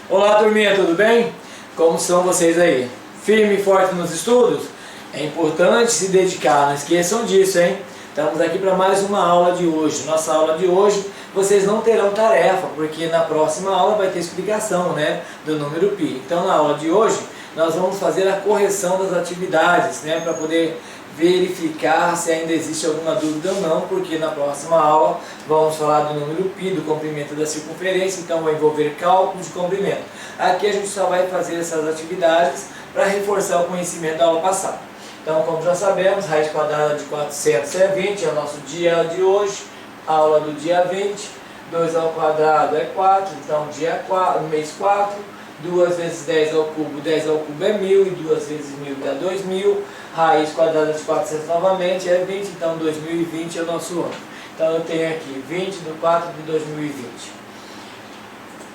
Olá, turminha, tudo bem? Como estão vocês aí? Firme e forte nos estudos? É importante se dedicar, não esqueçam disso, hein? Estamos aqui para mais uma aula de hoje. Nossa aula de hoje, vocês não terão tarefa, porque na próxima aula vai ter explicação, né, do número π. Então, na aula de hoje, nós vamos fazer a correção das atividades, né, para poder verificar se ainda existe alguma dúvida ou não, porque na próxima aula vamos falar do número π, do comprimento da circunferência, então vai envolver cálculo de comprimento. Aqui a gente só vai fazer essas atividades para reforçar o conhecimento da aula passada. Então, como já sabemos, raiz quadrada de 400 é 20, é o nosso dia de hoje, aula do dia 20, 2 ao quadrado é 4, então dia 4, mês 4, 2 vezes 10 ao cubo é 1000, e 2 vezes 1000 dá 2000, raiz quadrada de 400 novamente é 20, então 2020 é o nosso ano. Então eu tenho aqui 20 de 4 de 2020.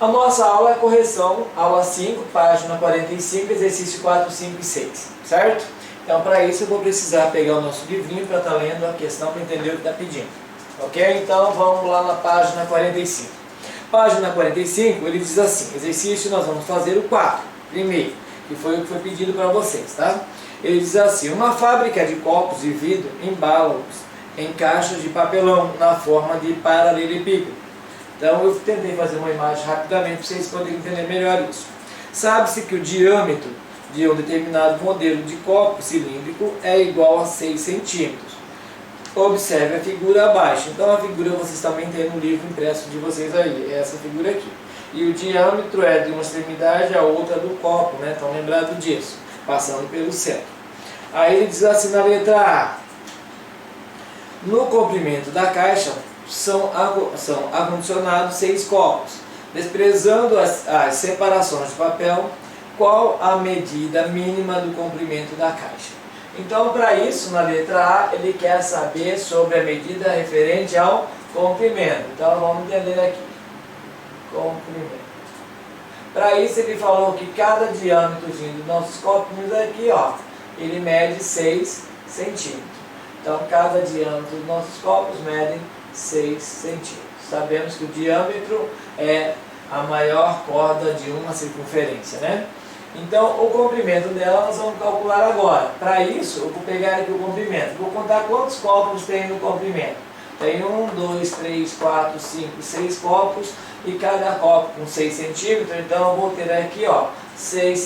A nossa aula é correção, aula 5, página 45, exercício 4, 5 e 6, certo? Então para isso eu vou precisar pegar o nosso livrinho para estar lendo a questão para entender o que está pedindo. Ok? Então vamos lá na página 45. Página 45, ele diz assim, exercício nós vamos fazer o 4, primeiro, que foi o que foi pedido para vocês, tá? Ele diz assim, uma fábrica de copos de vidro embala-os em caixas de papelão na forma de paralelepípedo. Então eu tentei fazer uma imagem rapidamente para vocês poderem entender melhor isso. Sabe-se que o diâmetro de um determinado modelo de copo cilíndrico é igual a 6 centímetros. Observe a figura abaixo. Então a figura vocês também têm no livro impresso de vocês aí, é essa figura aqui. E o diâmetro é de uma extremidade à outra do copo, né? Então lembrado disso, passando pelo centro. Aí ele diz assim na letra A. No comprimento da caixa são acondicionados 6 copos. Desprezando as separações de papel, qual a medida mínima do comprimento da caixa? Então, para isso, na letra A, ele quer saber sobre a medida referente ao comprimento. Então, vamos entender aqui. Comprimento. Para isso, ele falou que cada diâmetrozinho dos nossos copinhos aqui, ó, ele mede 6 centímetros. Então, cada diâmetro dos nossos copos medem 6 centímetros. Sabemos que o diâmetro é a maior corda de uma circunferência, né? Então, o comprimento dela nós vamos calcular agora. Para isso, eu vou pegar aqui o comprimento. Vou contar quantos copos tem no comprimento. Tem 1, 2, 3, 4, 5, 6 copos. E cada copo com 6 centímetros. Então, eu vou ter aqui, ó, 6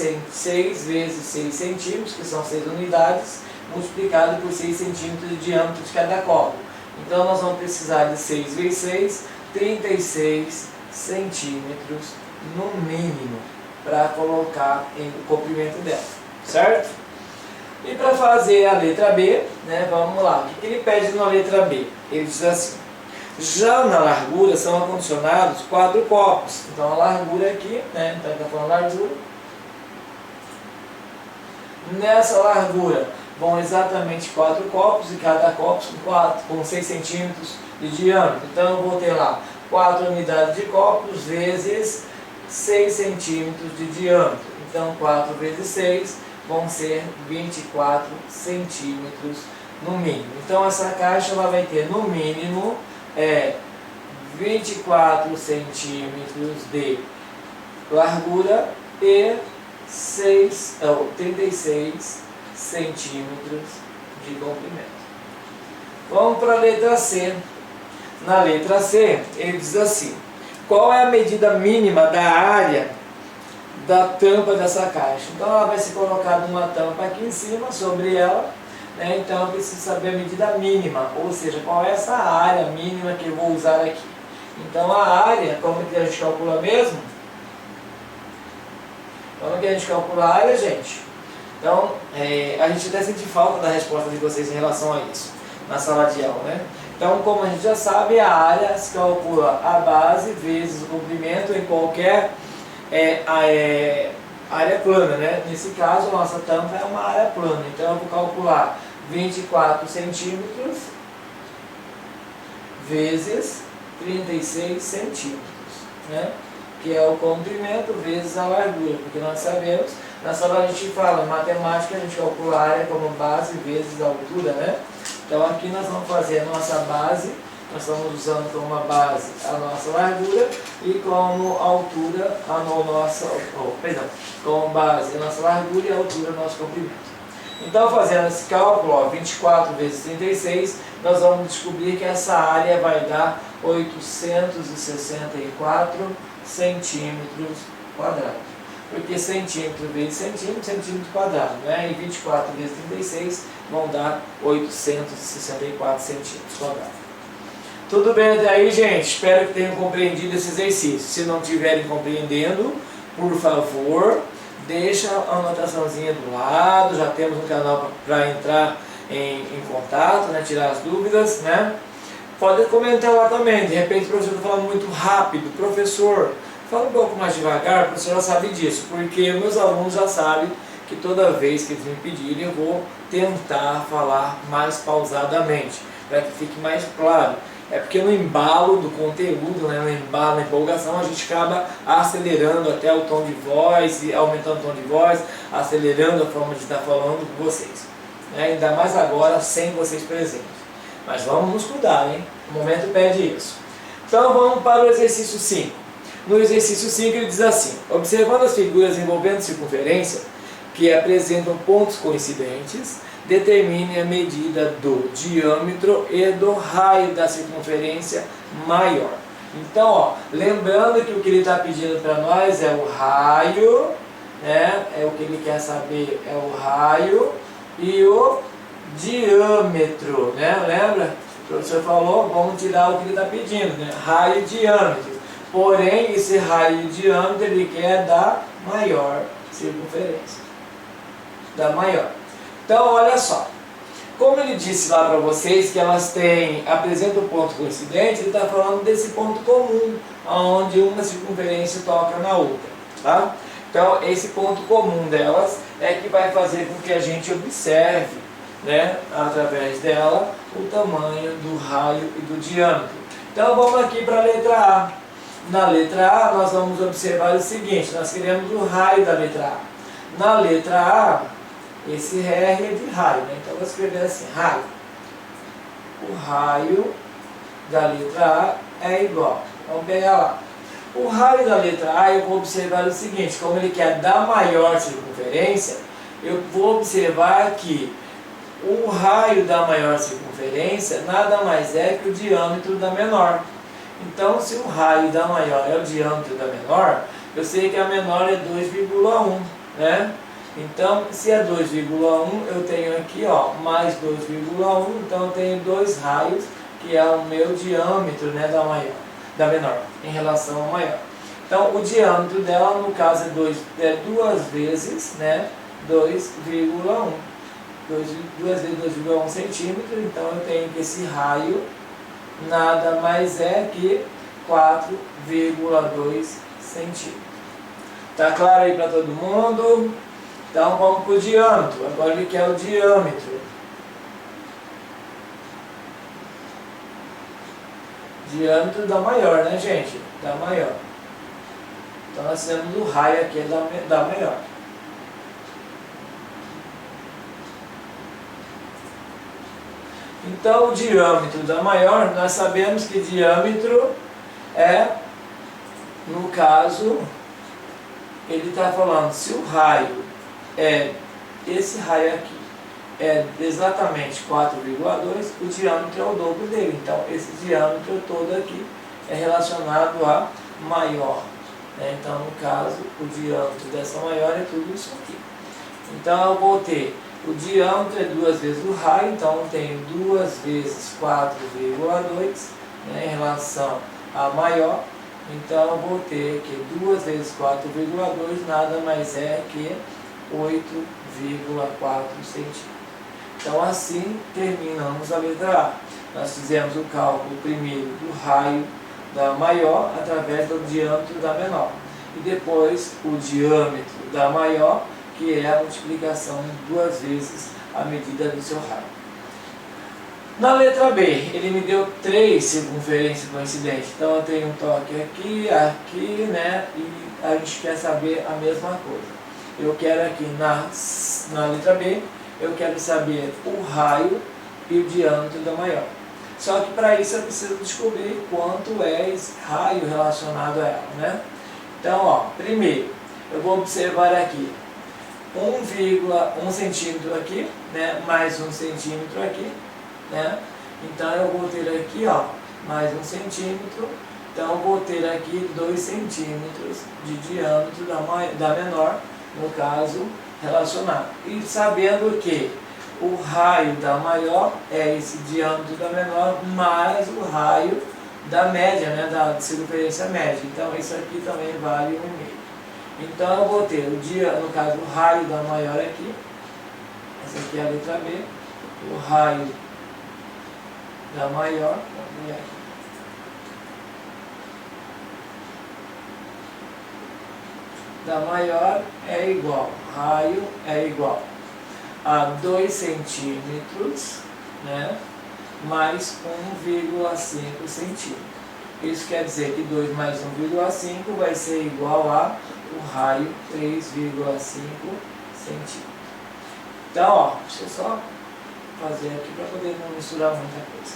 vezes 6 centímetros, que são 6 unidades, multiplicado por 6 centímetros de diâmetro de cada copo. Então, nós vamos precisar de 6 vezes 6, 36 centímetros no mínimo, para colocar o comprimento dela, certo? E para fazer a letra B, né, vamos lá, o que ele pede na letra B? Ele diz assim, já na largura são acondicionados 4 copos, então a largura aqui, né, então está falando largura, nessa largura vão exatamente 4 copos, e cada copo com 6 centímetros de diâmetro, então eu vou ter lá 4 unidades de copos vezes 6 centímetros de diâmetro. Então, 4 vezes 6 vão ser 24 centímetros no mínimo. Então, essa caixa ela vai ter no mínimo 24 centímetros de largura e 36 centímetros de comprimento. Vamos para a letra C. Na letra C, ele diz assim, qual é a medida mínima da área da tampa dessa caixa? Então ela vai ser colocada uma tampa aqui em cima, sobre ela, né? Então eu preciso saber a medida mínima, ou seja, qual é essa área mínima que eu vou usar aqui. Então a área, como que a gente calcula mesmo? Como que a gente calcula a área, gente? Então a gente até sente falta da resposta de vocês em relação a isso, na sala de aula, né? Então, como a gente já sabe, a área se calcula a base vezes o comprimento em qualquer área plana, né? Nesse caso, a nossa tampa é uma área plana. Então, eu vou calcular 24 centímetros vezes 36 centímetros, né? Que é o comprimento vezes a largura, porque nós sabemos, na sala a gente fala, em matemática, a gente calcula a área como base vezes a altura, né? Então aqui nós vamos fazer a nossa base, nós estamos usando como base a nossa largura e como altura a nossa, como base a nossa largura e a altura do nosso comprimento. Então, fazendo esse cálculo, ó, 24 vezes 36, nós vamos descobrir que essa área vai dar 864 centímetros quadrados. Porque centímetro vezes centímetro, centímetro quadrado, né? E 24 vezes 36 vão dar 864 centímetros quadrados. Tudo bem até aí, gente? Espero que tenham compreendido esse exercício. Se não estiverem compreendendo, por favor, deixa a anotaçãozinha do lado. Já temos um canal para entrar em contato, né? Tirar as dúvidas, né? Pode comentar lá também. De repente o professor está falando muito rápido. Professor, fala um pouco mais devagar, o professor já sabe disso, porque meus alunos já sabem que toda vez que eles me pedirem, eu vou tentar falar mais pausadamente, para que fique mais claro. É porque no embalo do conteúdo, né, no embalo, na empolgação, a gente acaba acelerando até o tom de voz, e aumentando o tom de voz, acelerando a forma de estar falando com vocês. Né? Ainda mais agora, sem vocês presentes. Mas vamos nos cuidar, hein? O momento pede isso. Então vamos para o exercício 5. No exercício 5 ele diz assim: observando as figuras envolvendo circunferência, que apresentam pontos coincidentes, determine a medida do diâmetro e do raio da circunferência maior. Então, ó, lembrando que o que ele está pedindo para nós é o raio, né? É o que ele quer saber, é o raio e o diâmetro, né? Lembra? O professor falou, vamos tirar o que ele está pedindo, né? Raio e diâmetro. Porém, esse raio e diâmetro ele quer da maior circunferência. Da maior. Então, olha só. Como ele disse lá para vocês que elas apresentam ponto coincidente, ele está falando desse ponto comum, onde uma circunferência toca na outra. Tá? Então, esse ponto comum delas é que vai fazer com que a gente observe, né, através dela, o tamanho do raio e do diâmetro. Então, vamos aqui para a letra A. Na letra A, nós vamos observar o seguinte: nós queremos o raio da letra A. Na letra A, esse R é de raio, né? Então, eu vou escrever assim: raio. O raio da letra A é igual. Vamos pegar lá. O raio da letra A, eu vou observar o seguinte: como ele quer da maior circunferência, eu vou observar que o raio da maior circunferência nada mais é que o diâmetro da menor. Então, se o raio da maior é o diâmetro da menor, eu sei que a menor é 2,1, né? Então, se é 2,1, eu tenho aqui, ó, mais 2,1, então eu tenho 2 raios, que é o meu diâmetro, né, da menor, em relação ao maior. Então, o diâmetro dela, no caso, é 2 vezes, né, 2,1. 2 vezes 2,1 centímetro, então eu tenho que esse raio nada mais é que 4,2 centímetros. Tá claro aí para todo mundo? Então vamos para o diâmetro. Agora ele quer o diâmetro. Diâmetro da maior, né, gente? Da maior. Então nós temos o raio aqui da maior. Então, o diâmetro da maior, nós sabemos que diâmetro é, no caso, ele está falando, se o raio esse raio aqui é exatamente 4,2, o diâmetro é o dobro dele. Então, esse diâmetro todo aqui é relacionado a maior. Né? Então, no caso, o diâmetro dessa maior é tudo isso aqui. Então, eu vou ter o diâmetro é 2 vezes o raio, então eu tenho 2 vezes 4,2, né, em relação a maior. Então eu vou ter que 2 vezes 4,2 nada mais é que 8,4 centímetros. Então assim terminamos a letra A. Nós fizemos o cálculo primeiro do raio da maior através do diâmetro da menor. E depois o diâmetro da maior, que é a multiplicação de 2 vezes a medida do seu raio. Na letra B, ele me deu 3 circunferências coincidentes. Então eu tenho um toque aqui, aqui, né? E a gente quer saber a mesma coisa. Eu quero aqui na letra B, eu quero saber o raio e o diâmetro da maior. Só que para isso eu preciso descobrir quanto é esse raio relacionado a ela, né? Então, ó, primeiro, eu vou observar aqui 1,1 centímetro aqui, né? Mais 1 centímetro aqui, né? Então eu vou ter aqui, ó, mais 1 centímetro. Então eu vou ter aqui 2 centímetros de diâmetro da menor, no caso, relacionado. E sabendo que o raio da maior é esse diâmetro da menor mais o raio da média, né, da circunferência média. Então isso aqui também vale 1,5. Então eu vou ter no caso, o raio da maior aqui. Essa aqui é a letra B. O raio da maior, vamos ver aqui. Da maior é igual, raio é igual a 2 centímetros, né, mais 1,5 centímetro. Isso quer dizer que 2 mais 1,5 vai ser igual a o raio 3,5 centímetros. Então, ó, deixa eu só fazer aqui para poder não misturar muita coisa.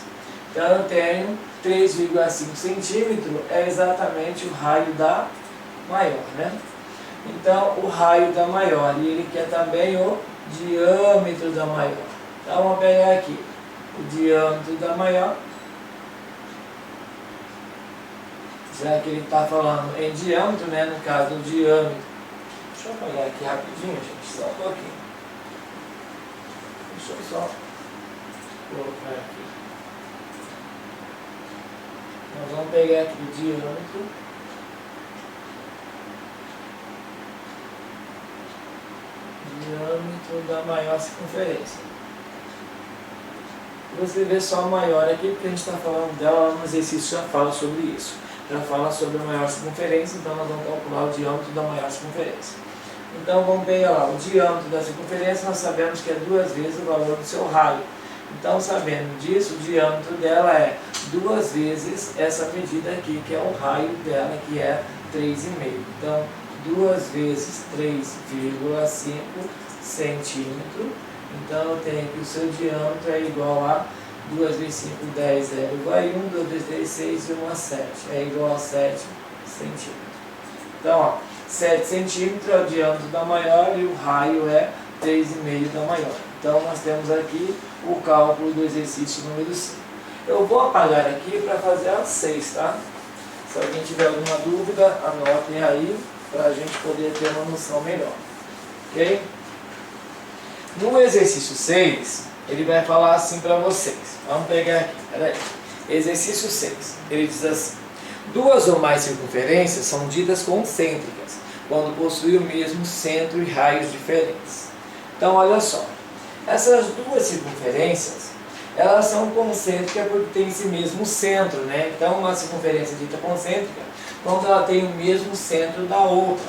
Então eu tenho 3,5 centímetros, é exatamente o raio da maior, né? Então, o raio da maior, e ele quer também o diâmetro da maior. Então, vamos pegar aqui o diâmetro da maior. Já que ele está falando em diâmetro, né? No caso, o diâmetro. Deixa eu apagar aqui rapidinho, gente, só um pouquinho. Deixa eu só colocar aqui. Nós vamos pegar aqui o diâmetro. Diâmetro da maior circunferência. Vou escrever só a maior aqui, porque a gente está falando dela no exercício, já fala sobre isso. Já fala sobre a maior circunferência, então nós vamos calcular o diâmetro da maior circunferência. Então vamos pegar lá, o diâmetro da circunferência nós sabemos que é 2 vezes o valor do seu raio. Então, sabendo disso, o diâmetro dela é 2 vezes essa medida aqui, que é o raio dela, que é 3,5. Então, 2 vezes 3,5 centímetro. Então eu tenho que o seu diâmetro é igual a 2 vezes 5, 10, 0 igual a 1, 2 vezes 3, 6 e 1 a 7. É igual a 7 centímetros. Então, ó, 7 centímetros é o diâmetro da maior e o raio é 3,5 da maior. Então nós temos aqui o cálculo do exercício número 5. Eu vou apagar aqui para fazer a 6, tá? Se alguém tiver alguma dúvida, anotem aí, para a gente poder ter uma noção melhor. Ok? No exercício 6, ele vai falar assim para vocês. Vamos pegar aqui, peraí. Exercício 6. Ele diz assim: 2 ou mais circunferências são ditas concêntricas, quando possuem o mesmo centro e raios diferentes. Então, olha só. Essas duas circunferências, elas são concêntricas porque têm esse mesmo centro, né? Então, uma circunferência dita concêntrica quando ela tem o mesmo centro da outra.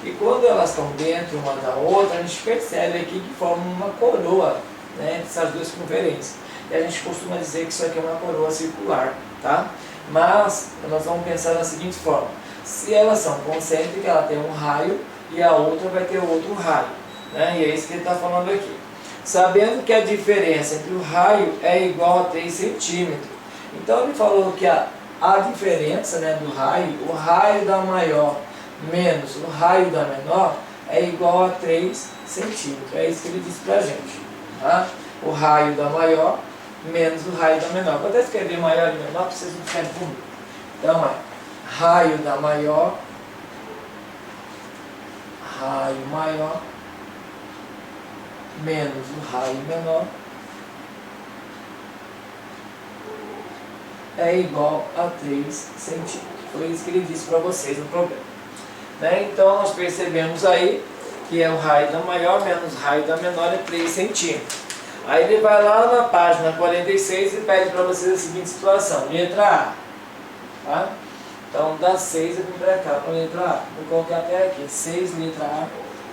E quando elas estão dentro uma da outra, a gente percebe aqui que formam uma coroa, né, essas duas circunferências. E a gente costuma dizer que isso aqui é uma coroa circular, tá? Mas nós vamos pensar da seguinte forma: se elas são concêntricas, ela tem um raio e a outra vai ter outro raio, né? E é isso que ele está falando aqui. Sabendo que a diferença entre o raio é igual a 3 centímetros. Então ele falou que a diferença, né, do raio, o raio da maior menos o raio da menor, é igual a 3 centímetros. É isso que ele disse pra gente. Tá? O raio da maior menos o raio da menor. Vou até escrever maior e menor para vocês não ficarem comigo. Então é raio da maior, raio maior, menos o raio menor, é igual a 3 centímetros. Foi isso que ele disse para vocês no problema. Né? Então nós percebemos aí que é o raio da maior menos o raio da menor é 3 centímetros. Aí ele vai lá na página 46 e pede para vocês a seguinte situação: letra A. Tá? Então da 6 eu vim para cá com a letra A. Vou colocar até aqui 6 letra A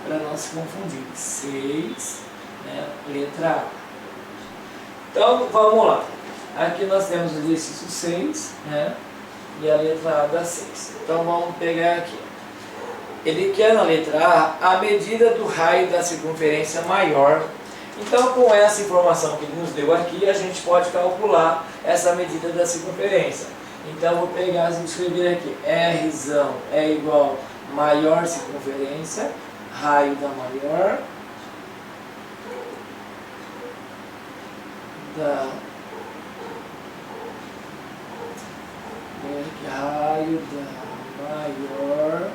para não se confundir. 6, né, letra A. Então vamos lá. Aqui nós temos o exercício 6, né, e a letra A da 6. Então vamos pegar aqui. Ele quer na letra A a medida do raio da circunferência maior Então, com essa informação que ele nos deu aqui, a gente pode calcular essa medida da circunferência. Então, vou pegar e escrever aqui, R é igual a maior circunferência, raio da maior, raio da maior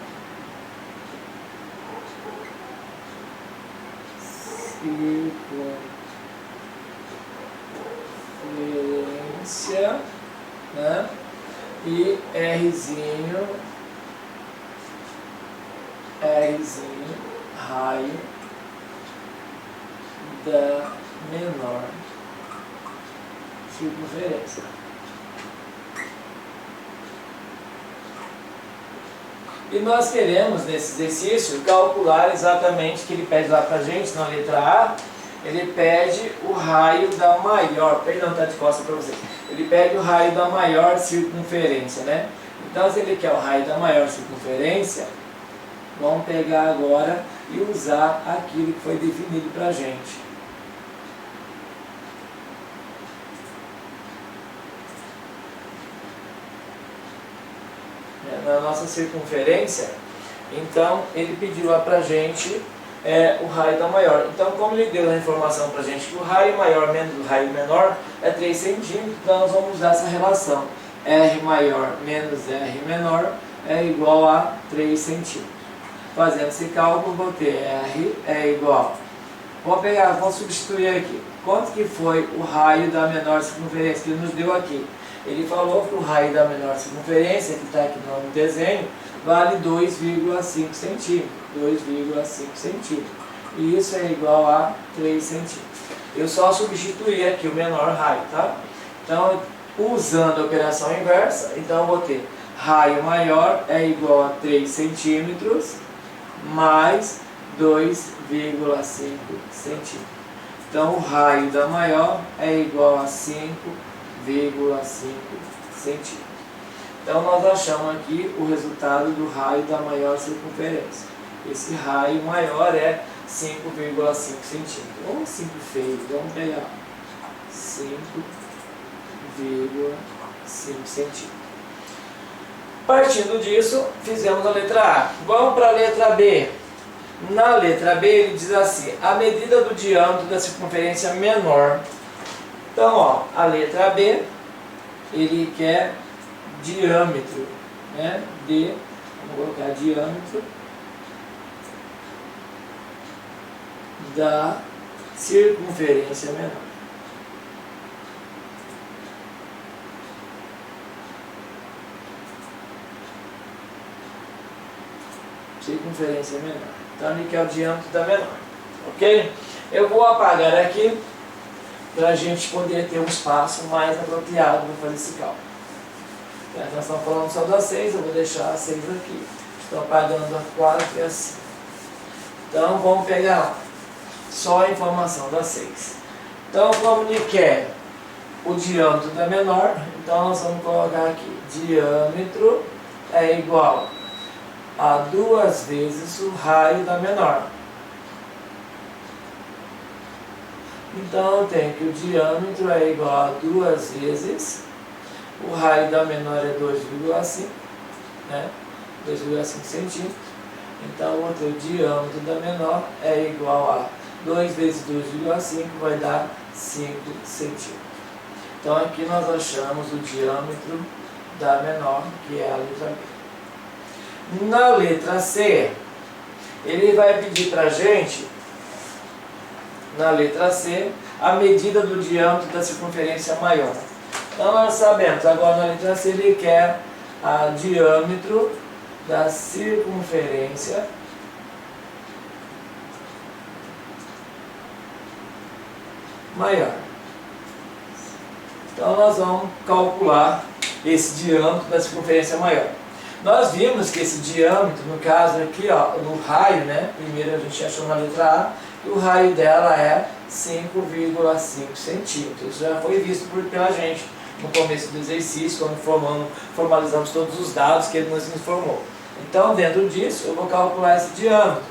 circunferência, né? E Rzinho, raio da menor circunferência. E nós queremos, nesse exercício, calcular exatamente o que ele pede lá para a gente, na letra A. Ele pede o raio da maior, perdão, está de costas para vocês. Ele pede o raio da maior circunferência, né? Então, se ele quer o raio da maior circunferência, vamos pegar agora e usar aquilo que foi definido para a gente. Na nossa circunferência, então ele pediu lá pra gente o raio da maior. Então, como ele deu a informação pra gente que o raio maior menos o raio menor é 3 centímetros, então nós vamos usar essa relação. R maior menos R menor é igual a 3 centímetros. Fazendo esse cálculo, vou ter R é igual. Vou substituir aqui. Quanto que foi o raio da menor circunferência que ele nos deu aqui? Ele falou que o raio da menor circunferência, que está aqui no desenho, vale 2,5 centímetros. 2,5 centímetros. E isso é igual a 3 centímetros. Eu só substituí aqui o menor raio, tá? Então, usando a operação inversa, então eu vou ter raio maior é igual a 3 centímetros mais 2,5 centímetros. Então, o raio da maior é igual a 5,5 centímetros. Então nós achamos aqui o resultado do raio da maior circunferência. Esse raio maior é 5,5 centímetros. Ou 5 feio, vamos pegar 5,5 centímetros. Partindo disso, fizemos a letra A. Vamos para a letra B. Na letra B ele diz assim, a medida do diâmetro da circunferência menor. Então, ó, a letra B, ele quer diâmetro, né? Vamos colocar diâmetro da circunferência menor. Circunferência menor. Então, ele quer o diâmetro da menor, ok? Eu vou apagar aqui para a gente poder ter um espaço mais apropriado para fazer esse cálculo. Então, nós estamos falando só da 6, eu vou deixar a 6 aqui. Estou apagando a 4 e a 5. Então, vamos pegar lá. Só a informação da 6. Então, como ele quer o diâmetro da menor, então nós vamos colocar aqui. Diâmetro é igual a 2 vezes o raio da menor. Então, eu tenho que o diâmetro é igual a 2 vezes, o raio da menor é 2,5, né? 2,5 centímetros. Então, eu vou ter o diâmetro da menor é igual a 2 vezes 2,5 vai dar 5 centímetros. Então, aqui nós achamos o diâmetro da menor, que é a letra B. Na letra C, ele vai pedir para a gente, na letra C, a medida do diâmetro da circunferência maior. Então nós sabemos, agora na letra C ele quer o diâmetro da circunferência maior. Então nós vamos calcular esse diâmetro da circunferência maior. Nós vimos que esse diâmetro, no caso aqui, ó, no raio, né? Primeiro a gente achou na letra A, que o raio dela é 5,5 centímetros. Isso já foi visto pela gente no começo do exercício, quando formalizamos todos os dados que ele nos informou. Então, dentro disso, eu vou calcular esse diâmetro.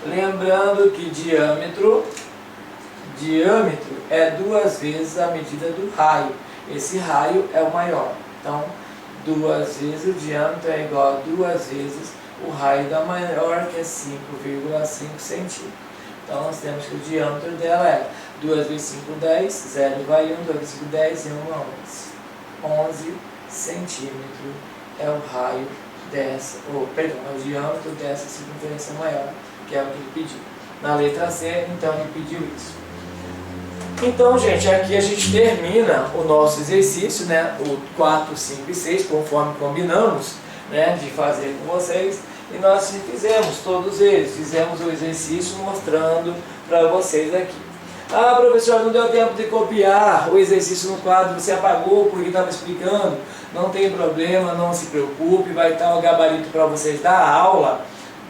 Lembrando que diâmetro Diâmetro é 2 vezes a medida do raio. Esse raio é o maior. Então, 2 vezes o diâmetro é igual a 2 vezes o raio da maior, que é 5,5 centímetros. Então, nós temos que o diâmetro dela é 2 vezes 5, 10, 0 vai 1, 2 vezes 5, 10 e 1, 11. 11 centímetros é o raio dessa, é o diâmetro dessa circunferência maior, que é o que ele pediu. Na letra C, então, ele pediu isso. Então, gente, aqui a gente termina o nosso exercício, né, o 4, 5 e 6, conforme combinamos, né, de fazer com vocês. E nós fizemos todos eles, fizemos o exercício mostrando para vocês aqui. Ah, professor, não deu tempo de copiar o exercício no quadro, você apagou porque estava explicando. Não tem problema, não se preocupe, vai estar o gabarito para vocês da aula,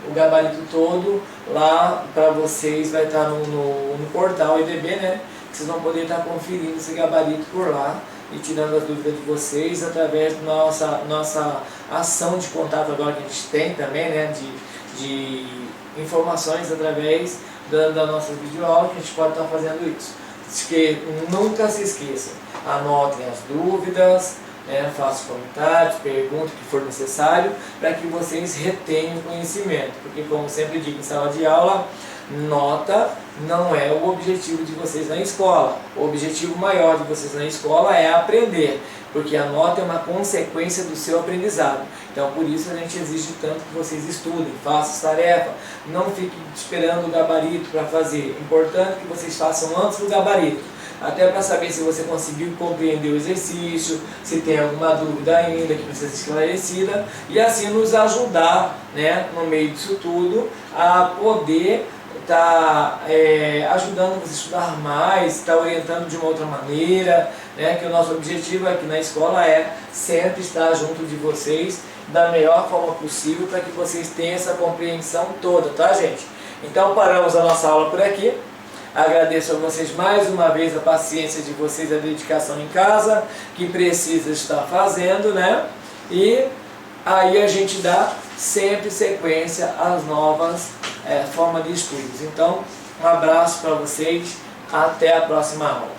o gabarito todo lá para vocês, vai estar no portal EDB, né? Vocês vão poder estar conferindo esse gabarito por lá e tirando as dúvidas de vocês através da nossa ação de contato agora que a gente tem também, né? De informações através da nossa videoaula, que a gente pode estar fazendo isso. Que nunca se esqueçam, anotem as dúvidas, né, façam comentários, perguntem o que for necessário, para que vocês retenham o conhecimento, porque como sempre digo em sala de aula, nota não é o objetivo de vocês na escola. O objetivo maior de vocês na escola é aprender, porque a nota é uma consequência do seu aprendizado. Então por isso a gente exige tanto que vocês estudem, façam as tarefas, não fiquem esperando o gabarito para fazer. Importante que vocês façam antes do gabarito, até para saber se você conseguiu compreender o exercício, se tem alguma dúvida ainda que precisa ser esclarecida, e assim nos ajudar, né, no meio disso tudo, a poder estar ajudando você a estudar mais, estar orientando de uma outra maneira, né, que o nosso objetivo aqui na escola é sempre estar junto de vocês da melhor forma possível, para que vocês tenham essa compreensão toda, tá, gente? Então paramos a nossa aula por aqui. Agradeço a vocês mais uma vez a paciência de vocês, a dedicação em casa, que precisa estar fazendo, né? E aí a gente dá sempre sequência às novas formas de estudos. Então, um abraço para vocês, até a próxima aula.